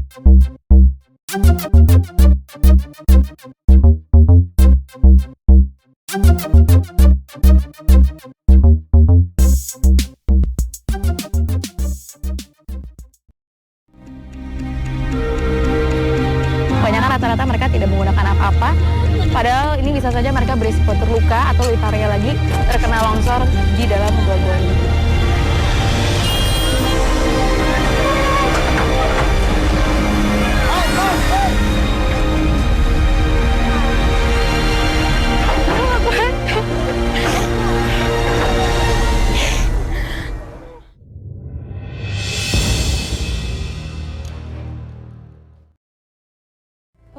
Kebanyakan rata-rata mereka tidak menggunakan apa-apa, padahal ini bisa saja mereka berisiko terluka atau lebih parahnya lagi terkena longsor di dalam gua-gua ini.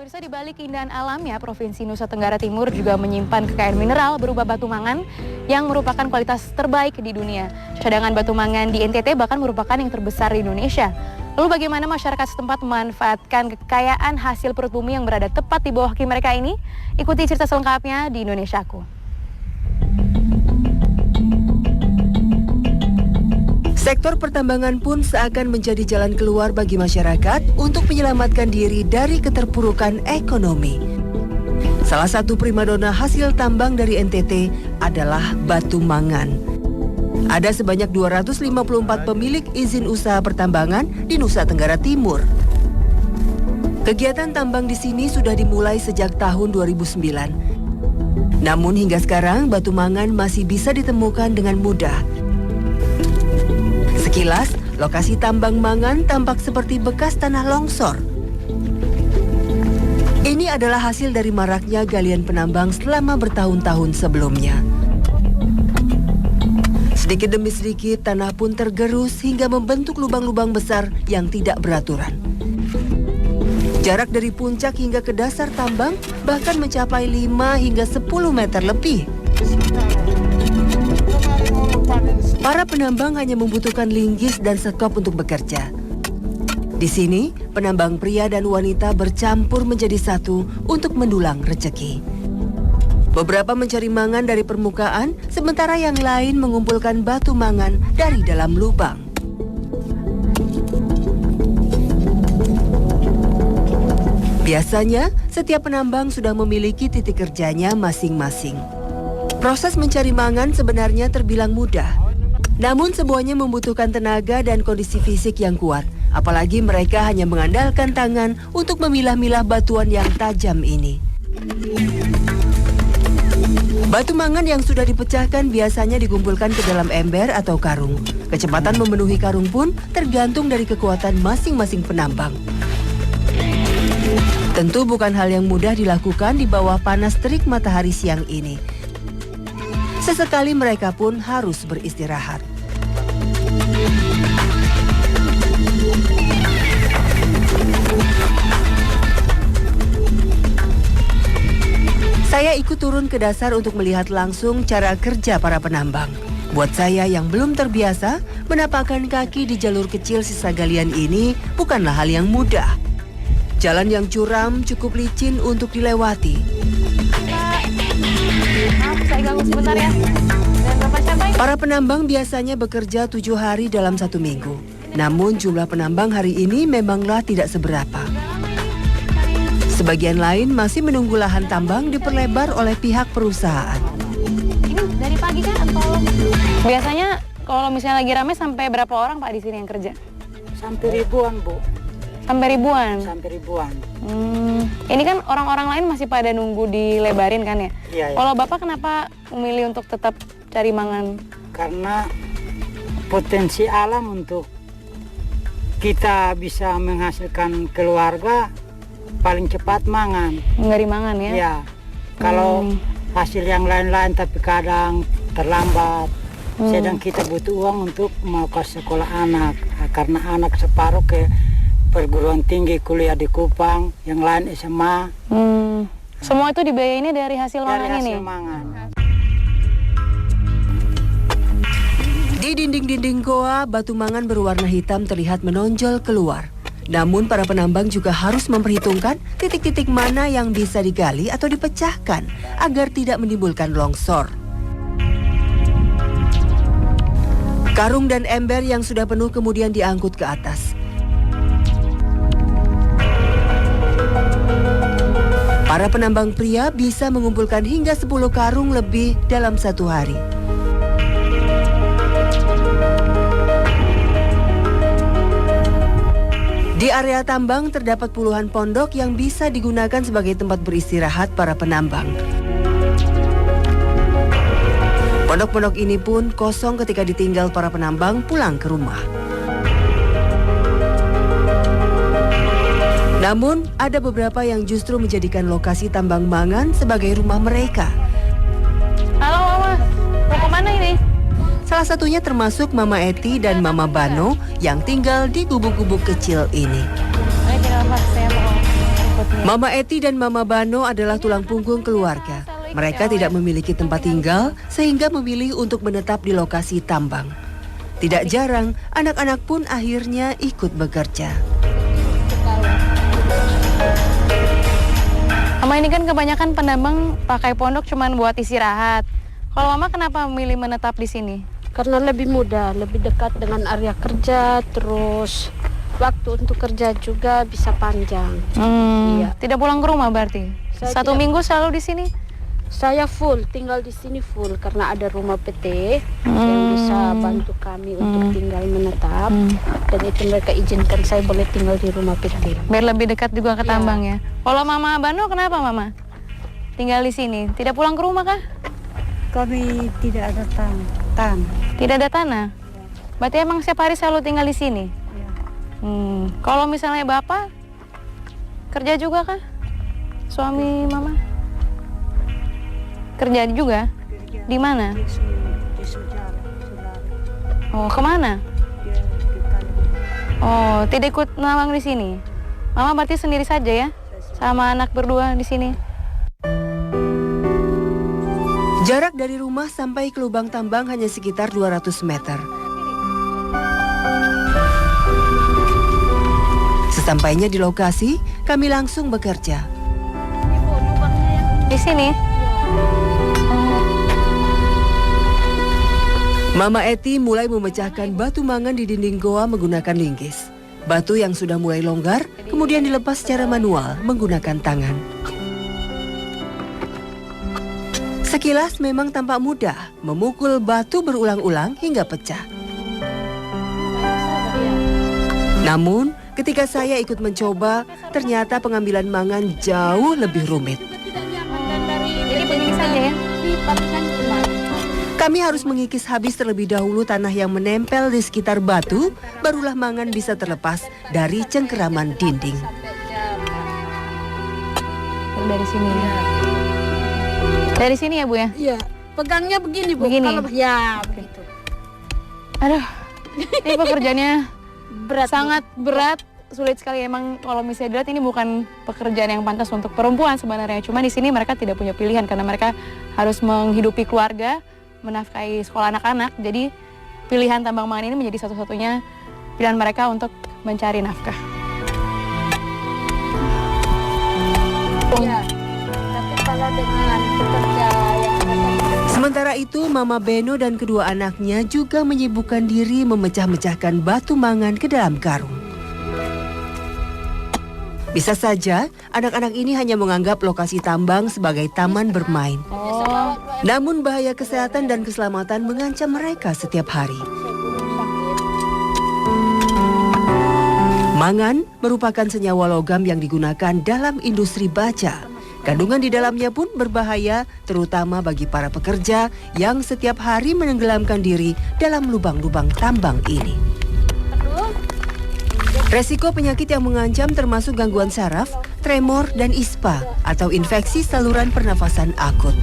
Pemirsa, di balik keindahan alamnya, Provinsi Nusa Tenggara Timur juga menyimpan kekayaan mineral berupa batu mangan yang merupakan kualitas terbaik di dunia. Cadangan batu mangan di NTT bahkan merupakan yang terbesar di Indonesia. Lalu bagaimana masyarakat setempat memanfaatkan kekayaan hasil perut bumi yang berada tepat di bawah kaki mereka ini? Ikuti cerita selengkapnya di Indonesiaku. Sektor pertambangan pun seakan menjadi jalan keluar bagi masyarakat untuk menyelamatkan diri dari keterpurukan ekonomi. Salah satu primadona hasil tambang dari NTT adalah batu mangan. Ada sebanyak 254 pemilik izin usaha pertambangan di Nusa Tenggara Timur. Kegiatan tambang di sini sudah dimulai sejak tahun 2009. Namun hingga sekarang batu mangan masih bisa ditemukan dengan mudah. Sekilas, lokasi tambang mangan tampak seperti bekas tanah longsor. Ini adalah hasil dari maraknya galian penambang selama bertahun-tahun sebelumnya. Sedikit demi sedikit, tanah pun tergerus hingga membentuk lubang-lubang besar yang tidak beraturan. Jarak dari puncak hingga ke dasar tambang bahkan mencapai 5 hingga 10 meter lebih. Para penambang hanya membutuhkan linggis dan sekop untuk bekerja. Di sini, penambang pria dan wanita bercampur menjadi satu untuk mendulang rezeki. Beberapa mencari mangan dari permukaan, sementara yang lain mengumpulkan batu mangan dari dalam lubang. Biasanya, setiap penambang sudah memiliki titik kerjanya masing-masing. Proses mencari mangan sebenarnya terbilang mudah. Namun semuanya membutuhkan tenaga dan kondisi fisik yang kuat. Apalagi mereka hanya mengandalkan tangan untuk memilah-milah batuan yang tajam ini. Batu mangan yang sudah dipecahkan biasanya dikumpulkan ke dalam ember atau karung. Kecepatan memenuhi karung pun tergantung dari kekuatan masing-masing penambang. Tentu bukan hal yang mudah dilakukan di bawah panas terik matahari siang ini. Sesekali mereka pun harus beristirahat. Saya ikut turun ke dasar untuk melihat langsung cara kerja para penambang. Buat saya yang belum terbiasa, menapakkan kaki di jalur kecil sisa galian ini bukanlah hal yang mudah. Jalan yang curam cukup licin untuk dilewati. Maaf, saya ganggu sebentar ya. Dan Bapak siapa ini? Para penambang biasanya bekerja 7 hari dalam 1 minggu. Namun jumlah penambang hari ini memanglah tidak seberapa. Sebagian lain masih menunggu lahan tambang diperlebar oleh pihak perusahaan. Ini dari pagi kan atau? Biasanya kalau misalnya lagi ramai sampai berapa orang Pak di sini yang kerja? Sampai ribuan, Bu. Sampai ribuan? Sampai ribuan. Ini kan orang-orang lain masih pada nunggu dilebarin kan ya? Iya, iya. Kalau Bapak kenapa memilih untuk tetap cari mangan? Karena potensi alam untuk kita bisa menghasilkan keluarga paling cepat mangan. Dari mangan ya? Ya. Kalau hasil yang lain-lain tapi kadang terlambat. Sedang kita butuh uang untuk mau ke sekolah anak. Karena anak separuh ke perguruan tinggi kuliah di Kupang, yang lain SMA. Semua itu dibiayainnya dari hasil mangan ini? Dari hasil mangan. Di dinding-dinding goa, batu mangan berwarna hitam terlihat menonjol keluar. Namun para penambang juga harus memperhitungkan titik-titik mana yang bisa digali atau dipecahkan agar tidak menimbulkan longsor. Karung dan ember yang sudah penuh kemudian diangkut ke atas. Para penambang pria bisa mengumpulkan hingga 10 karung lebih dalam satu hari. Di area tambang terdapat puluhan pondok yang bisa digunakan sebagai tempat beristirahat para penambang. Pondok-pondok ini pun kosong ketika ditinggal para penambang pulang ke rumah. Namun, ada beberapa yang justru menjadikan lokasi tambang mangan sebagai rumah mereka. Halo Mama, mau kemana ini? Salah satunya termasuk Mama Eti dan Mama Bano yang tinggal di gubuk-gubuk kecil ini. Mama Eti dan Mama Bano adalah tulang punggung keluarga. Mereka tidak memiliki tempat tinggal sehingga memilih untuk menetap di lokasi tambang. Tidak jarang, anak-anak pun akhirnya ikut bekerja. Mama, ini kan kebanyakan penambang pakai pondok cuman buat istirahat. Kalau Mama kenapa memilih menetap di sini? Karena lebih mudah, lebih dekat dengan area kerja, terus waktu untuk kerja juga bisa panjang. Iya. Tidak pulang ke rumah berarti? Satu minggu selalu di sini? Saya full, tinggal di sini full karena ada rumah PT yang bisa bantu kami untuk tinggal menetap. Dan itu mereka izinkan saya boleh tinggal di rumah PT. Biar lebih dekat juga ke tambang ya. Kalau Mama Bano kenapa Mama? Tinggal di sini, tidak pulang ke rumah kah? Kami tidak ada tanah. Tidak ada tanah? Berarti emang setiap hari selalu tinggal di sini? Ya. Kalau misalnya Bapak kerja juga kah? Suami Mama? Kerja juga? Kerja Di mana? di saudara. Oh, kemana? Dia di Kalimantan. Oh, tidak ikut nambang di sini? Mama berarti sendiri saja ya? Sama anak berdua di sini? Jarak dari rumah sampai ke lubang tambang hanya sekitar 200 meter. Sesampainya di lokasi, kami langsung bekerja. Di sini? Mama Eti mulai memecahkan batu mangan di dinding goa menggunakan linggis. Batu yang sudah mulai longgar, kemudian dilepas secara manual menggunakan tangan. Sekilas memang tampak mudah, memukul batu berulang-ulang hingga pecah. Namun, ketika saya ikut mencoba, ternyata pengambilan mangan jauh lebih rumit. Jadi begini saja ya? Kami harus mengikis habis terlebih dahulu tanah yang menempel di sekitar batu, barulah mangan bisa terlepas dari cengkeraman dinding. Dari sini ya? Dari sini ya Bu ya? Iya, pegangnya begini Bu. Begini? Kalau ya begitu. Aduh, ini pekerjaannya Berat. sangat berat, sulit sekali. Emang kalau misalnya dilihat ini bukan pekerjaan yang pantas untuk perempuan sebenarnya. Cuma di sini mereka tidak punya pilihan karena mereka harus menghidupi keluarga, menafkahi sekolah anak-anak. Jadi pilihan tambang mangan ini menjadi satu-satunya pilihan mereka untuk mencari nafkah. Iya. Tapi kalau dengan pekerja yang Sementara itu, Mama Beno dan kedua anaknya juga menyibukkan diri memecah-mecahkan batu mangan ke dalam karung. Bisa saja, anak-anak ini hanya menganggap lokasi tambang sebagai taman bermain. Oh, Namun bahaya kesehatan dan keselamatan mengancam mereka setiap hari. Mangan merupakan senyawa logam yang digunakan dalam industri baja. Kandungan di dalamnya pun berbahaya, terutama bagi para pekerja yang setiap hari menenggelamkan diri dalam lubang-lubang tambang ini. Resiko penyakit yang mengancam termasuk gangguan saraf, tremor, dan ISPA atau infeksi saluran pernafasan akut.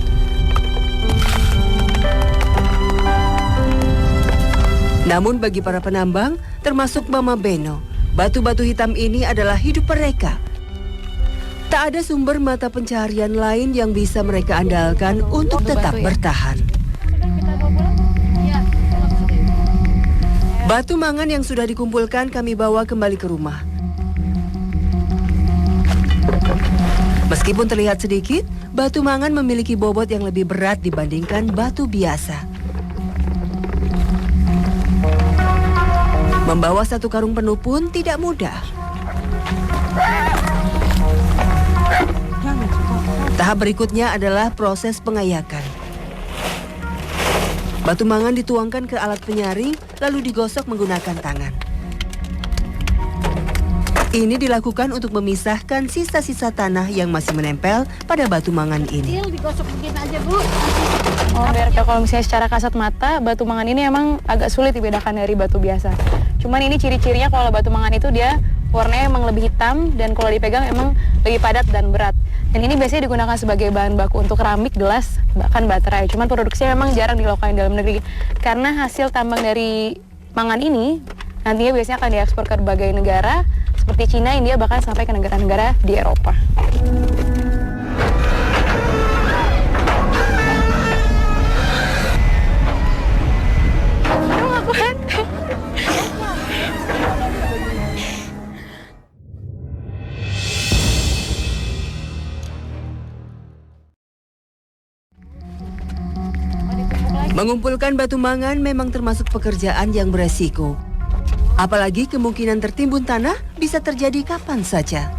Namun bagi para penambang, termasuk Mama Beno, batu-batu hitam ini adalah hidup mereka. Tak ada sumber mata pencaharian lain yang bisa mereka andalkan untuk tetap bertahan. Batu mangan yang sudah dikumpulkan kami bawa kembali ke rumah. Meskipun terlihat sedikit, batu mangan memiliki bobot yang lebih berat dibandingkan batu biasa. Membawa satu karung penuh pun tidak mudah. Tahap berikutnya adalah proses pengayakan. Batu mangan dituangkan ke alat penyaring lalu digosok menggunakan tangan. Ini dilakukan untuk memisahkan sisa-sisa tanah yang masih menempel pada batu mangan ini. Digosok begini aja, Bu. Oh, biar kalau misalnya secara kasat mata, batu mangan ini emang agak sulit dibedakan dari batu biasa. Cuman ini ciri-cirinya kalau batu mangan itu dia warnanya emang lebih hitam dan kalau dipegang emang lebih padat dan berat. Dan ini biasanya digunakan sebagai bahan baku untuk keramik, gelas, bahkan baterai. Cuman produksinya memang jarang dilakukan di dalam negeri. Karena hasil tambang dari mangan ini nantinya biasanya akan diekspor ke berbagai negara seperti Cina, India, bahkan sampai ke negara-negara di Eropa. Mengumpulkan batu mangan memang termasuk pekerjaan yang beresiko. Apalagi kemungkinan tertimbun tanah bisa terjadi kapan saja.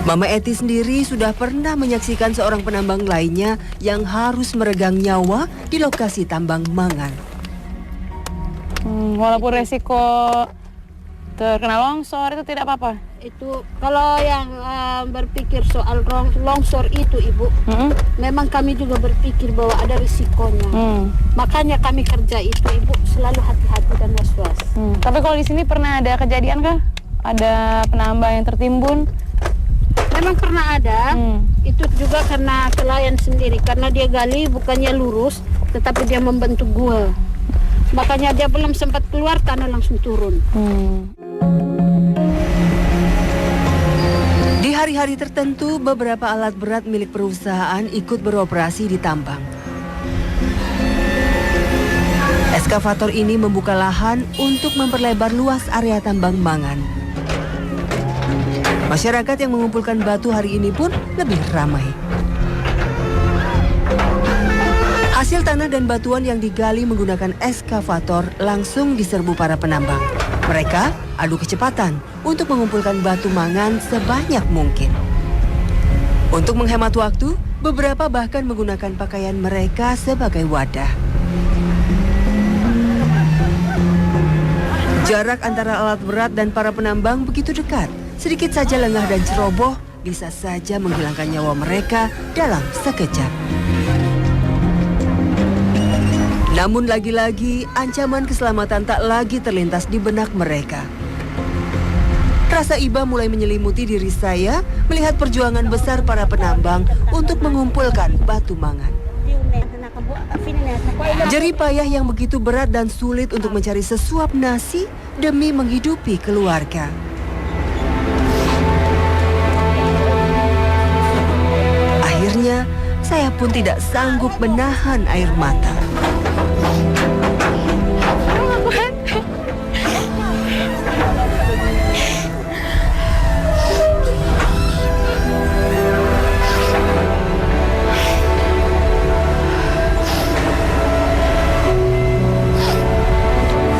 Mama Eti sendiri sudah pernah menyaksikan seorang penambang lainnya yang harus meregang nyawa di lokasi tambang mangan. Walaupun resiko terkena longsor itu tidak apa-apa. Itu kalau yang berpikir soal longsor itu, Ibu, memang kami juga berpikir bahwa ada risikonya. Makanya kami kerja itu, Ibu, selalu hati-hati dan was-was. Tapi kalau di sini pernah ada kejadian kah? Ada penambang yang tertimbun? Memang pernah ada. Itu juga karena klien sendiri, karena dia gali bukannya lurus, tetapi dia membentuk gua. Makanya dia belum sempat keluar, tanah langsung turun. Di hari-hari tertentu, beberapa alat berat milik perusahaan ikut beroperasi di tambang. Eskavator ini membuka lahan untuk memperlebar luas area tambang mangan. Masyarakat yang mengumpulkan batu hari ini pun lebih ramai. Hasil tanah dan batuan yang digali menggunakan eskavator langsung diserbu para penambang. Mereka adu kecepatan untuk mengumpulkan batu mangan sebanyak mungkin. Untuk menghemat waktu, beberapa bahkan menggunakan pakaian mereka sebagai wadah. Jarak antara alat berat dan para penambang begitu dekat. Sedikit saja lengah dan ceroboh bisa saja menghilangkan nyawa mereka dalam sekejap. Namun lagi-lagi ancaman keselamatan tak lagi terlintas di benak mereka. Rasa iba mulai menyelimuti diri saya melihat perjuangan besar para penambang untuk mengumpulkan batu mangan. Jerih payah yang begitu berat dan sulit untuk mencari sesuap nasi demi menghidupi keluarga. Akhirnya, saya pun tidak sanggup menahan air mata.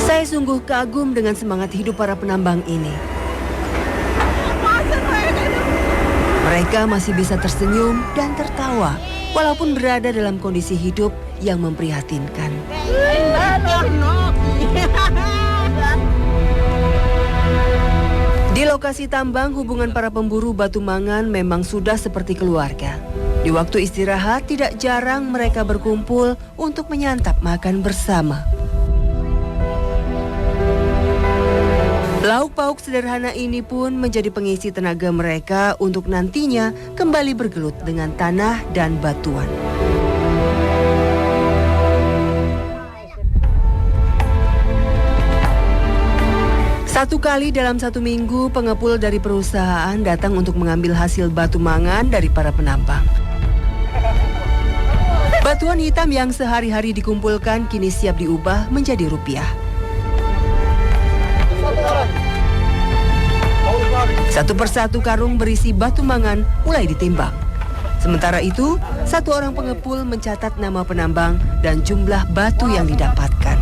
Saya sungguh kagum dengan semangat hidup para penambang ini. Mereka masih bisa tersenyum dan tertawa walaupun berada dalam kondisi hidup yang memprihatinkan. Di lokasi tambang, hubungan para pemburu batu mangan memang sudah seperti keluarga. Di waktu istirahat, tidak jarang mereka berkumpul untuk menyantap makan bersama. Lauk pauk sederhana ini pun menjadi pengisi tenaga mereka untuk nantinya kembali bergelut dengan tanah dan batuan. Satu kali dalam 1 minggu, pengepul dari perusahaan datang untuk mengambil hasil batu mangan dari para penambang. Batuan hitam yang sehari-hari dikumpulkan kini siap diubah menjadi rupiah. Satu persatu karung berisi batu mangan mulai ditimbang. Sementara itu, satu orang pengepul mencatat nama penambang dan jumlah batu yang didapatkan.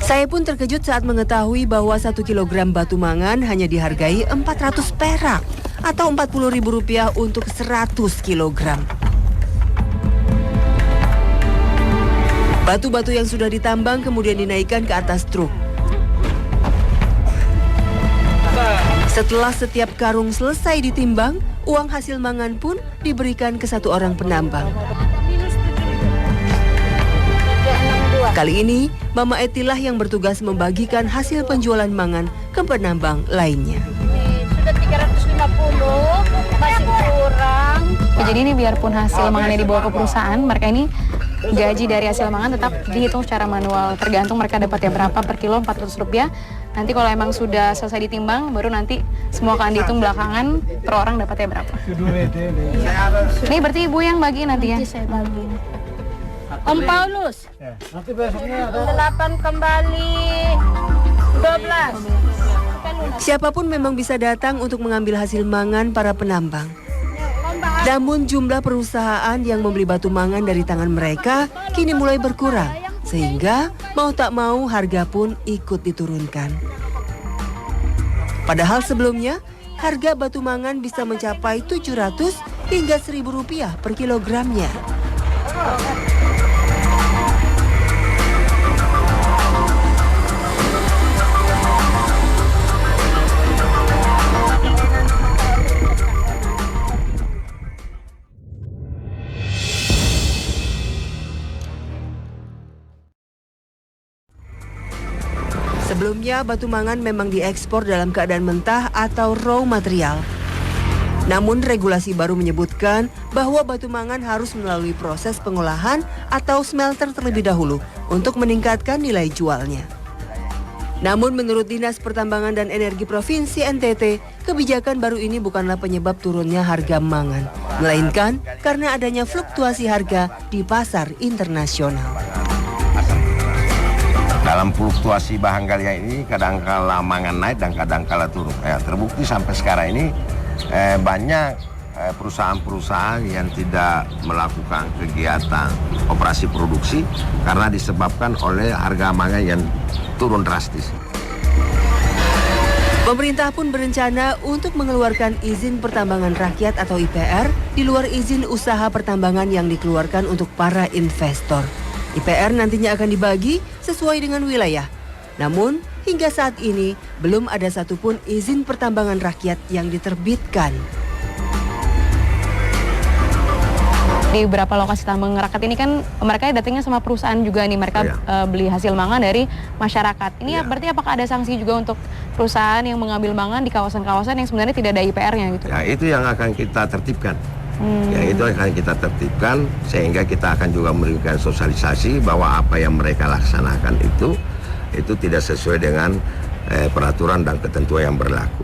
Saya pun terkejut saat mengetahui bahwa 1 kilogram batu mangan hanya dihargai 400 perak atau Rp40.000 untuk 100 kilogram. Batu-batu yang sudah ditambang kemudian dinaikkan ke atas truk. Setelah setiap karung selesai ditimbang, uang hasil mangan pun diberikan ke satu orang penambang. Kali ini, Mama Etilah yang bertugas membagikan hasil penjualan mangan ke penambang lainnya. Sudah 350, masih kurang. Ya, jadi ini biarpun hasil mangannya dibawa ke perusahaan, mereka ini gaji dari hasil mangan tetap dihitung secara manual. Tergantung mereka dapatnya berapa per kilo, Rp400. Nanti kalau emang sudah selesai ditimbang, baru nanti semua akan dihitung belakangan per orang dapatnya berapa. Ini berarti ibu yang bagi nanti ya? Nanti saya bagi. Om Paulus, 8 kembali 12. Siapapun memang bisa datang untuk mengambil hasil mangan para penambang. Namun jumlah perusahaan yang membeli batu mangan dari tangan mereka kini mulai berkurang, sehingga mau tak mau harga pun ikut diturunkan. Padahal sebelumnya harga batu mangan bisa mencapai 700 hingga Rp1.000 per kilogramnya. Sebelumnya, batu mangan memang diekspor dalam keadaan mentah atau raw material. Namun, regulasi baru menyebutkan bahwa batu mangan harus melalui proses pengolahan atau smelter terlebih dahulu untuk meningkatkan nilai jualnya. Namun, menurut Dinas Pertambangan dan Energi Provinsi NTT, kebijakan baru ini bukanlah penyebab turunnya harga mangan, melainkan karena adanya fluktuasi harga di pasar internasional. Dalam fluktuasi bahan kalian ini kadang-kala mangan naik dan kadang-kala turun. Ya, terbukti sampai sekarang ini banyak perusahaan-perusahaan yang tidak melakukan kegiatan operasi produksi karena disebabkan oleh harga mangan yang turun drastis. Pemerintah pun berencana untuk mengeluarkan izin pertambangan rakyat atau IPR di luar izin usaha pertambangan yang dikeluarkan untuk para investor. IPR nantinya akan dibagi sesuai dengan wilayah. Namun, hingga saat ini belum ada satupun izin pertambangan rakyat yang diterbitkan. Di beberapa lokasi tambang rakyat ini kan mereka datangnya sama perusahaan juga nih, mereka beli hasil mangan dari masyarakat. Ini berarti apakah ada sanksi juga untuk perusahaan yang mengambil mangan di kawasan-kawasan yang sebenarnya tidak ada IPR-nya gitu? Ya, itu yang akan kita tertibkan. Ya, itu akan kita tertibkan sehingga kita akan juga memberikan sosialisasi bahwa apa yang mereka laksanakan itu tidak sesuai dengan peraturan dan ketentuan yang berlaku.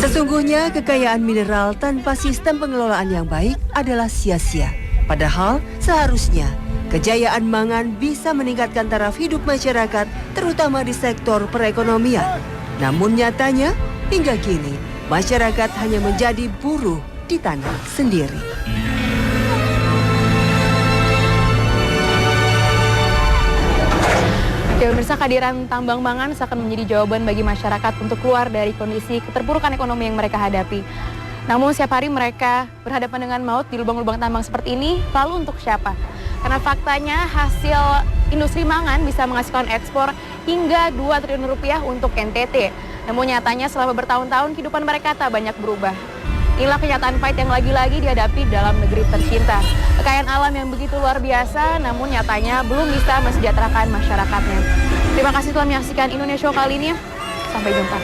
Sesungguhnya kekayaan mineral tanpa sistem pengelolaan yang baik adalah sia-sia. Padahal seharusnya kejayaan mangan bisa meningkatkan taraf hidup masyarakat, terutama di sektor perekonomian. Namun nyatanya, hingga kini, masyarakat hanya menjadi buruh di tanah sendiri. Oke, pemirsa, kehadiran tambang mangan seakan menjadi jawaban bagi masyarakat untuk keluar dari kondisi keterpurukan ekonomi yang mereka hadapi. Namun setiap hari mereka berhadapan dengan maut di lubang-lubang tambang seperti ini, lalu untuk siapa? Karena faktanya hasil industri mangan bisa menghasilkan ekspor hingga Rp2 triliun untuk NTT. Namun nyatanya selama bertahun-tahun kehidupan mereka tak banyak berubah. Inilah kenyataan pahit yang lagi-lagi dihadapi dalam negeri tercinta. Kekayaan alam yang begitu luar biasa, namun nyatanya belum bisa mensejahterakan masyarakatnya. Terima kasih telah menyaksikan Indonesia kali ini. Sampai jumpa.